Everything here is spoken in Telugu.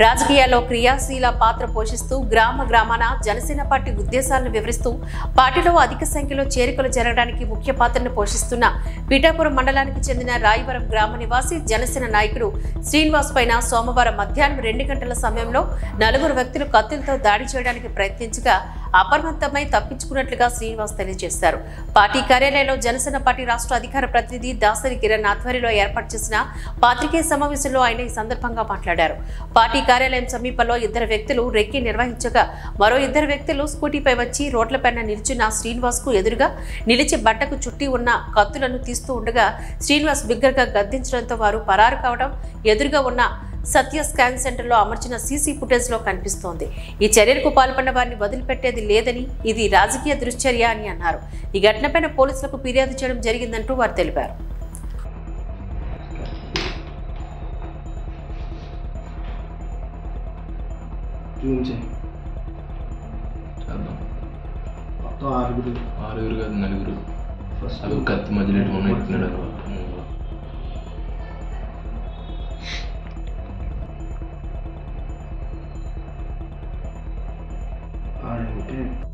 రాజకీయాల్లో క్రియాశీల పాత్ర పోషిస్తూ గ్రామాన జనసేన పార్టీ ఉద్దేశాలను వివరిస్తూ పార్టీలో అధిక సంఖ్యలో చేరికలు జరగడానికి ముఖ్య పాత్రను పోషిస్తున్న పిఠాపురం మండలానికి చెందిన రాయవరం గ్రామ నివాసి జనసేన నాయకుడు శ్రీనివాస్ పైన సోమవారం మధ్యాహ్నం 2 గంటల సమయంలో 4 వ్యక్తులు కత్తులతో దాడి చేయడానికి ప్రయత్నించగా అప్రమత్తమై తప్పించుకున్నట్లుగా శ్రీనివాస్ తెలియజేశారు. పార్టీ కార్యాలయంలో జనసేన పార్టీ రాష్ట్ర అధికార ప్రతినిధి దాసరి కిరణ్ ఆధ్వర్యంలో ఏర్పాటు చేసిన పాత్రికేయ సమావేశంలో ఆయన ఈ సందర్భంగా మాట్లాడారు. పార్టీ కార్యాలయం సమీపంలో 2 వ్యక్తులు రెక్కి నిర్వహించగా మరో 2 వ్యక్తులు స్కూటీపై వచ్చి రోడ్లపైన నిల్చున్న శ్రీనివాస్ కు ఎదురుగా నిలిచి బట్టకు చుట్టి ఉన్న కత్తులను తీస్తూ ఉండగా శ్రీనివాస్ బిగ్గరగా గద్దించడంతో వారు పరారు కావడం ఎదురుగా ఉన్న సత్య స్కాన్ సెంటర్లో అమర్చిన సీసీ ఫుటేజ్ లో కనిపిస్తోంది. ఈ చర్యలకు పాల్పడిన వారిని వదిలిపెట్టేది లేదని ఇది రాజకీయ దుశ్చర్య అని అన్నారు. ఈ ఘటనపైన పోలీసులకు ఫిర్యాదు చేయడం జరిగిందంటూ వారు తెలిపారు. కత్తి మధ్యలో ఆడే